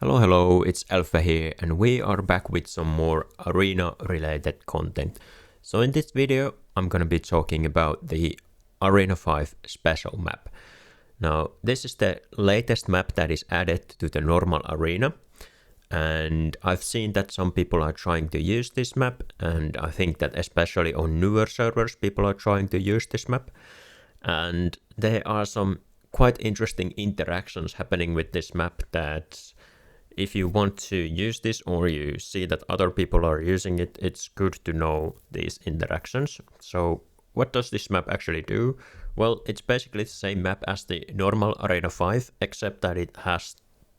Hello, it's Alpha here and we are back with some more arena related content. So in this video I'm gonna be talking about the Arena 5 special map. Now this is the latest map that is added to the normal arena, and I've seen that some people are trying to use this map, and I think that especially on newer servers people are trying to use this map, and there are some quite interesting interactions happening with this map that if you want to use this or you see that other people are using it, it's good to know these interactions. So what does this map actually do? Well, it's basically the same map as the normal Arena 5, except that it has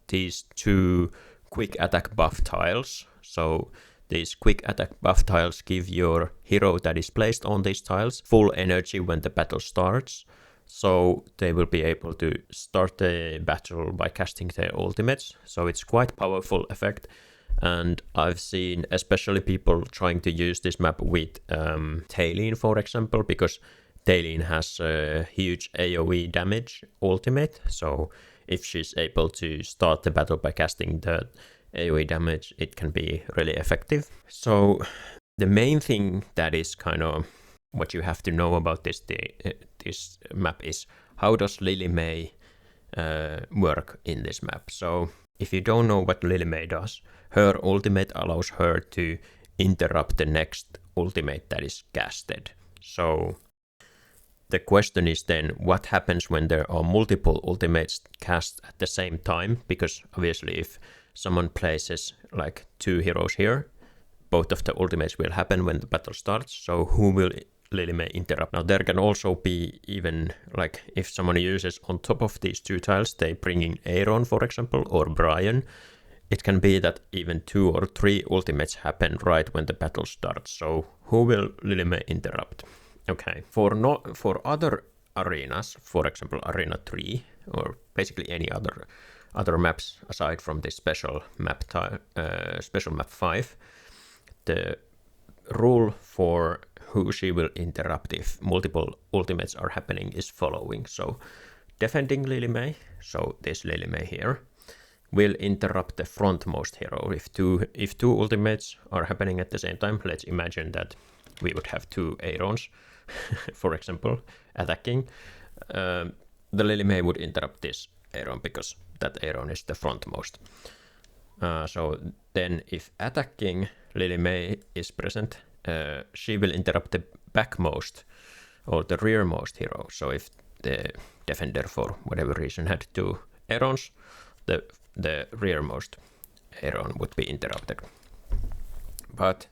these two quick attack buff tiles. So these quick attack buff tiles give your hero that is placed on these tiles full energy when the battle starts. So they will be able to start the battle by casting their ultimates. So it's quite powerful effect. And I've seen especially people trying to use this map with Talene, for example, because Talene has a huge AoE damage ultimate. So if she's able to start the battle by casting the AoE damage, it can be really effective. So the main thing that is kind of what you have to know about this map is how does Lily May work in this map. So if you don't know what Lily May does, her ultimate allows her to interrupt the next ultimate that is casted. So the question is then what happens when there are multiple ultimates cast at the same time, because obviously if someone places like two heroes here, both of the ultimates will happen when the battle starts. So who will Lily May interrupt? Now there can also be even like if someone uses on top of these two tiles, they bring in Eironn, for example, or Brian. It can be that even 2 or 3 ultimates happen right when the battle starts. So who will Lily May interrupt? Okay, for other arenas, for example Arena 3 or basically any other maps aside from this special map 5, the rule for who she will interrupt if multiple ultimates are happening is following. So defending Lily May, so this Lily May here, will interrupt the frontmost hero. If two ultimates are happening at the same time, let's imagine that we would have 2 Eironns, for example, attacking, the Lily May would interrupt this Eironn because that Eironn is the frontmost. So then if attacking Lily May is present, she will interrupt the backmost or the rearmost hero. So if the defender for whatever reason had 2 Eironns, the rearmost Eironn would be interrupted. But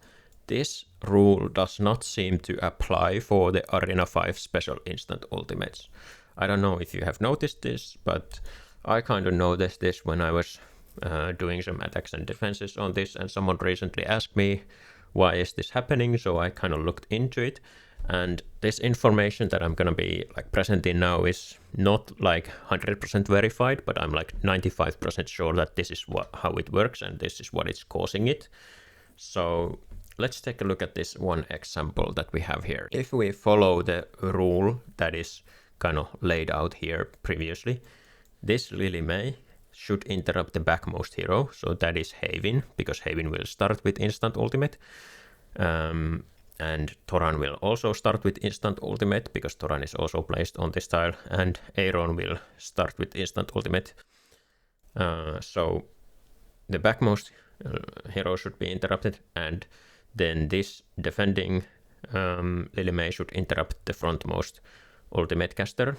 this rule does not seem to apply for the Arena 5 special instant ultimates. I don't know if you have noticed this, but I kind of noticed this when I was doing some attacks and defenses on this, and someone recently asked me why is this happening, so I kind of looked into it, and this information that I'm gonna be like presenting now is not like 100% verified, but I'm like 95% sure that this is how it works and this is what is causing it. So let's take a look at this one example that we have here. If we follow the rule that is kind of laid out here previously, this Lily May should interrupt the backmost hero, so that is Haven, because Haven will start with instant ultimate, and Thoran will also start with instant ultimate because Thoran is also placed on this tile, and Eironn will start with instant ultimate. So the backmost hero should be interrupted, and then this defending Lily May should interrupt the frontmost ultimate caster.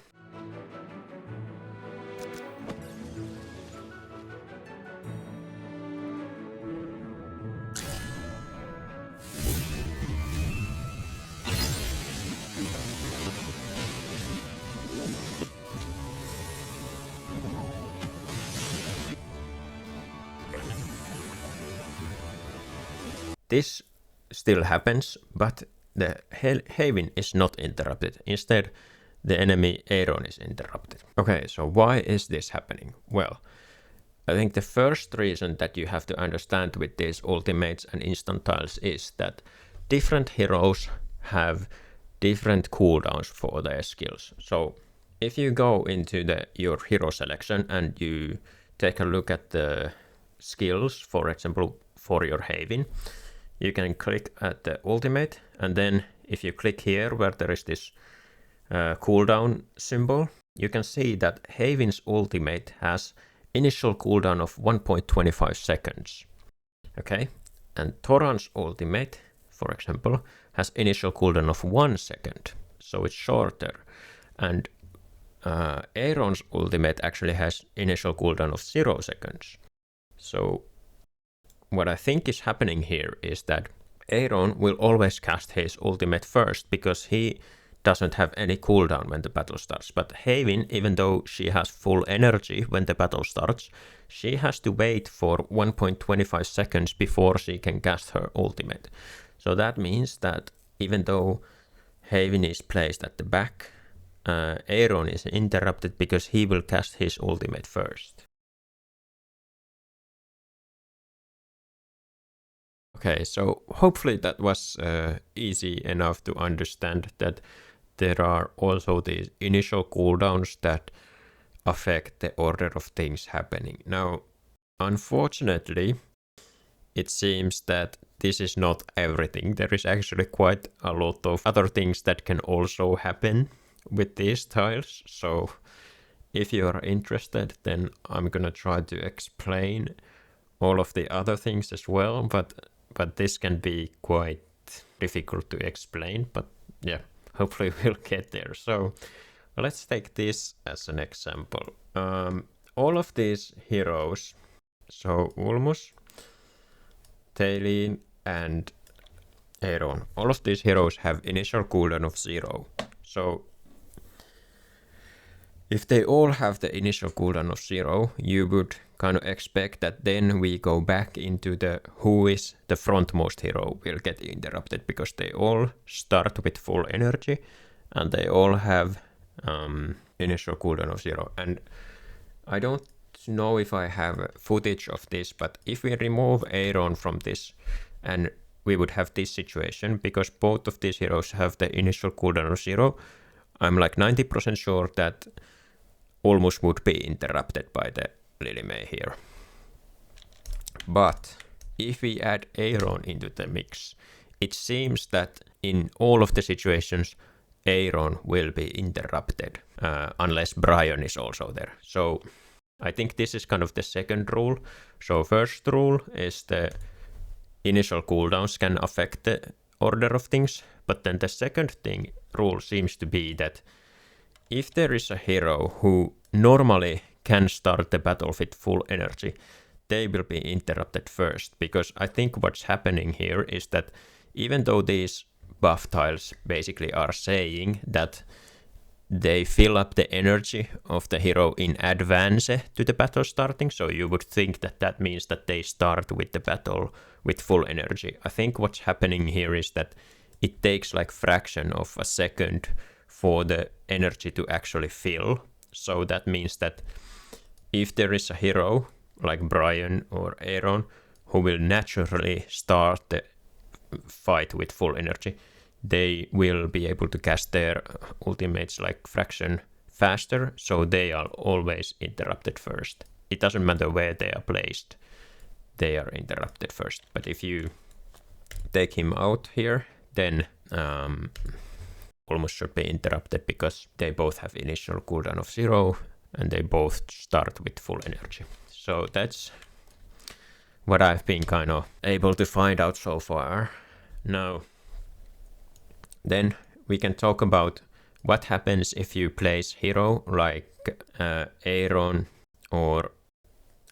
This still happens, but the Haven is not interrupted. Instead, the enemy Eironn is interrupted. Okay, so why is this happening? Well, I think the first reason that you have to understand with these ultimates and instant tiles is that different heroes have different cooldowns for their skills. So if you go into your hero selection and you take a look at the skills, for example, for your Haven, you can click at the ultimate, and then if you click here where there is this cooldown symbol, you can see that Haven's ultimate has initial cooldown of 1.25 seconds. Okay, and Thoran's ultimate, for example, has initial cooldown of 1 second, so it's shorter. And Eironn's ultimate actually has initial cooldown of 0 seconds. So what I think is happening here is that Eironn will always cast his ultimate first because he doesn't have any cooldown when the battle starts. But Haven, even though she has full energy when the battle starts, she has to wait for 1.25 seconds before she can cast her ultimate. So that means that even though Haven is placed at the back, Eironn is interrupted because he will cast his ultimate first. Okay, so hopefully that was easy enough to understand that there are also these initial cooldowns that affect the order of things happening. Now, unfortunately, it seems that this is not everything. There is actually quite a lot of other things that can also happen with these tiles. So if you are interested, then I'm gonna try to explain all of the other things as well, but this can be quite difficult to explain, but yeah, hopefully we'll get there. So let's take this as an example. All of these heroes, so Ulmus, Talene, and Eironn, all of these heroes have initial cooldown of 0. So if they all have the initial cooldown of 0, you would kind of expect that then we go back into the who is the frontmost hero will get interrupted because they all start with full energy and they all have initial cooldown of 0. And I don't know if I have footage of this, but if we remove Eironn from this, and we would have this situation because both of these heroes have the initial cooldown of 0, I'm like 90% sure that Ulmus would be interrupted by the Lily May here. But if we add Eironn into the mix, it seems that in all of the situations, Eironn will be interrupted, unless Brian is also there. So I think this is kind of the second rule. So first rule is the initial cooldowns can affect the order of things, but then the second rule seems to be that if there is a hero who normally can start the battle with full energy, they will be interrupted first, because I think what's happening here is that even though these buff tiles basically are saying that they fill up the energy of the hero in advance to the battle starting, so you would think that that means that they start with the battle with full energy. I think what's happening here is that it takes like fraction of a second for the energy to actually fill. So that means that if there is a hero like Brian or Eironn who will naturally start the fight with full energy, they will be able to cast their ultimates like fraction faster, so they are always interrupted first. It doesn't matter where they are placed, they are interrupted first. But if you take him out here, then Ulmus should be interrupted because they both have initial cooldown of 0 and they both start with full energy. So that's what I've been kind of able to find out so far. Now, then we can talk about what happens if you place hero like Eironn or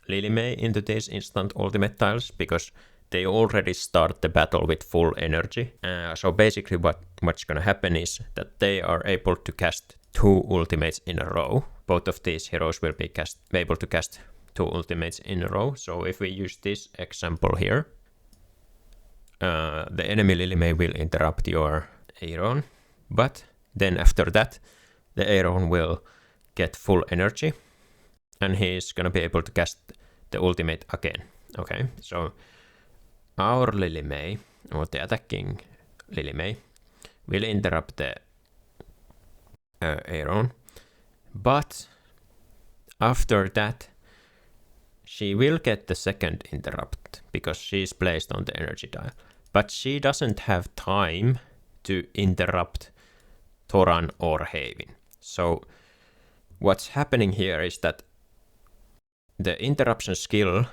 Lily May into these instant ultimate tiles, because they already start the battle with full energy. So basically what's gonna happen is that they are able to cast 2 ultimates in a row. Both of these heroes will be able to cast 2 ultimates in a row. So if we use this example here, the enemy Lily May will interrupt your Eironn, but then after that the Eironn will get full energy and he's gonna be able to cast the ultimate again. Okay, so our Lily May, or the attacking Lily May, will interrupt the Eironn, but after that she will get the second interrupt because she's placed on the energy dial. But she doesn't have time to interrupt Thoran or Haven. So what's happening here is that the interruption skill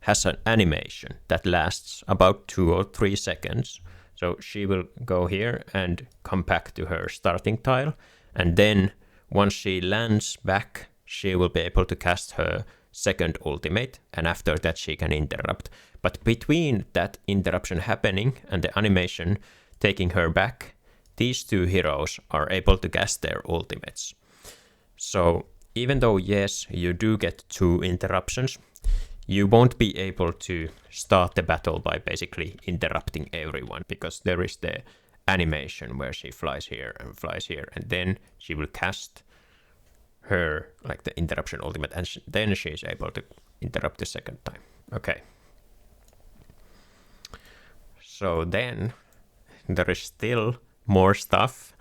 has an animation that lasts about 2 or 3 seconds. So she will go here and come back to her starting tile. And then once she lands back, she will be able to cast her second ultimate. And after that, she can interrupt. But between that interruption happening and the animation taking her back, these two heroes are able to cast their ultimates. So even though, yes, you do get 2 interruptions, you won't be able to start the battle by basically interrupting everyone, because there is the animation where she flies here, and then she will cast her, like, the interruption ultimate, and then she is able to interrupt the second time. Okay. So then there is still more stuff.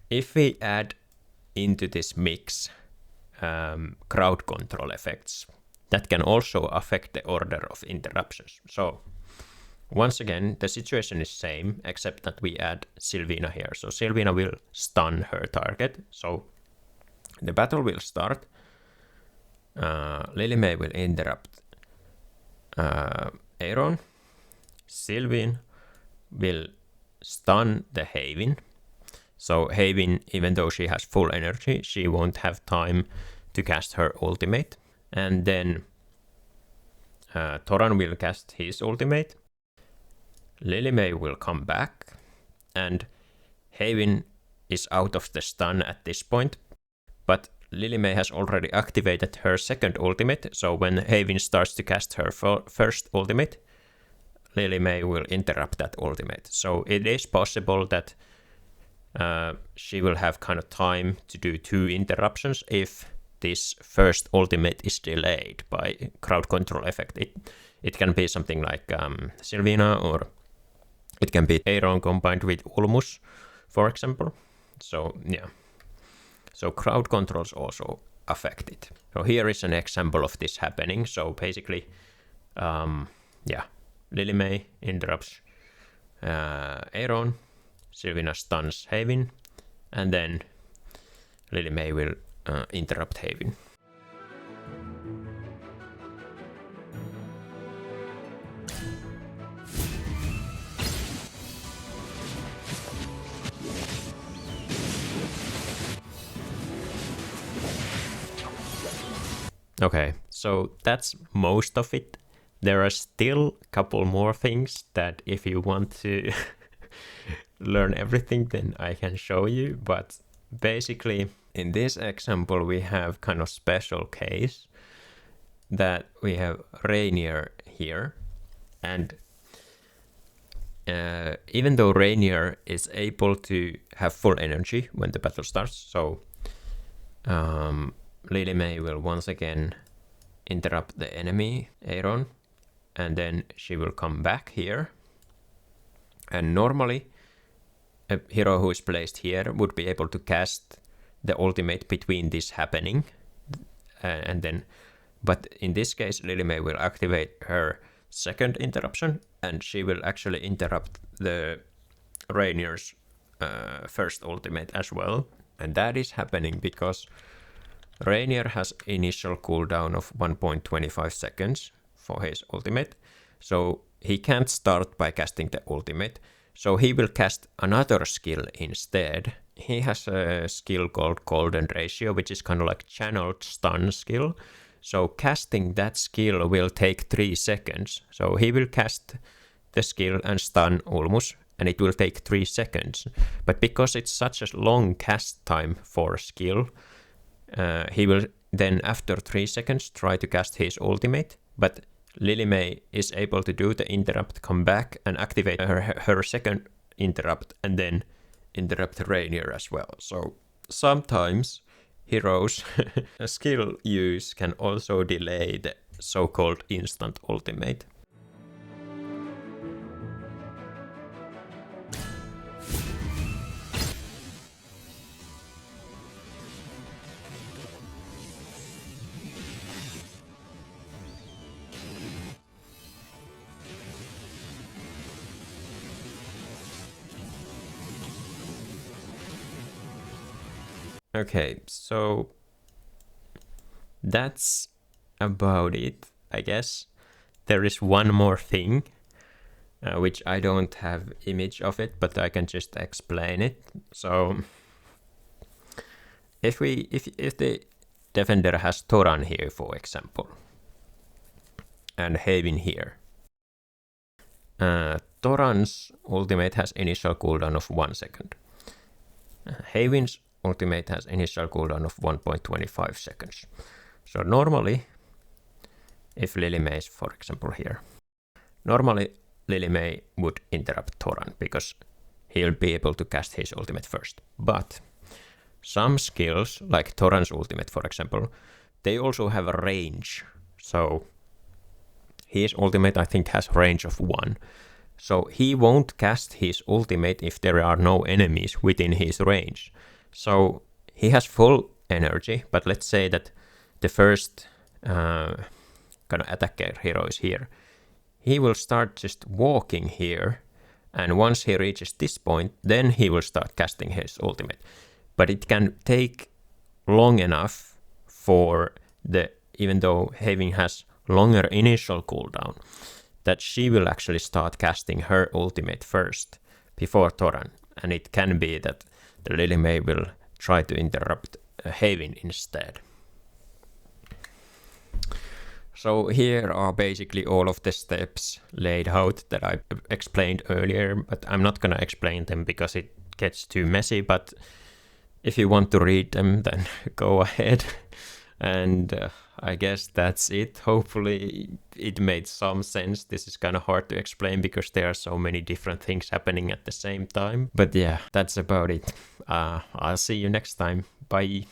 If we add into this mix crowd control effects, that can also affect the order of interruptions. So once again, the situation is same, except that we add Sylvina here. So Sylvina will stun her target. So the battle will start. Lily May will interrupt Eironn. Sylvina will stun the Haven. So Haven, even though she has full energy, she won't have time to cast her ultimate. And then Thoran will cast his ultimate. Lily May will come back. And Haven is out of the stun at this point. But Lily May has already activated her second ultimate. So when Haven starts to cast her first ultimate, Lily May will interrupt that ultimate. So it is possible that she will have kind of time to do 2 interruptions if this first ultimate is delayed by crowd control effect. It can be something like Sylvina, or it can be Eironn combined with Ulmus, for example. So yeah, so crowd controls also affect it. So here is an example of this happening. So basically, yeah, Lily May interrupts Eironn, Sylvina stuns Haven, and then Lily May will interrupt Haven. Okay, so that's most of it. There are still a couple more things that if you want to learn everything, then I can show you. But basically, in this example, we have kind of special case that we have Rainier here. And even though Rainier is able to have full energy when the battle starts, so Lily May will once again interrupt the enemy, Eironn, and then she will come back here. And normally, a hero who is placed here would be able to cast the ultimate between this happening, and then, but in this case, Lily May will activate her second interruption, and she will actually interrupt the Rainier's first ultimate as well. And that is happening because Rainier has initial cooldown of 1.25 seconds for his ultimate, so he can't start by casting the ultimate. So he will cast another skill instead. He has a skill called Golden Ratio, which is kind of like channeled stun skill. So casting that skill will take 3 seconds. So he will cast the skill and stun Ulmus, and it will take 3 seconds. But because it's such a long cast time for a skill, he will then after 3 seconds try to cast his ultimate, but Lily May is able to do the interrupt, come back and activate her second interrupt, and then interrupt Rainier as well. So sometimes heroes' skill use can also delay the so-called instant ultimate. Okay, so that's about it, I guess. There is one more thing, which I don't have image of it, but I can just explain it. So if the defender has Toran here, for example, and Haven here, Toran's ultimate has initial cooldown of 1 second. Haven's ultimate has initial cooldown of 1.25 seconds. So normally, if Lily May is, for example, here, normally Lily May would interrupt Toran because he'll be able to cast his ultimate first. But some skills, like Toran's ultimate, for example, they also have a range. So his ultimate, I think, has range of 1. So he won't cast his ultimate if there are no enemies within his range. So he has full energy, but let's say that the first kind of attacker hero is here. He will start just walking here, and once he reaches this point, then he will start casting his ultimate. But it can take long enough for even though Haven has longer initial cooldown, that she will actually start casting her ultimate first before Toran. And it can be that the Lily May will try to interrupt Haven instead. So here are basically all of the steps laid out that I explained earlier, but I'm not gonna explain them because it gets too messy, but if you want to read them, then go ahead. And I guess that's it. Hopefully it made some sense. This is kind of hard to explain because there are so many different things happening at the same time. But yeah, that's about it. I'll see you next time. Bye.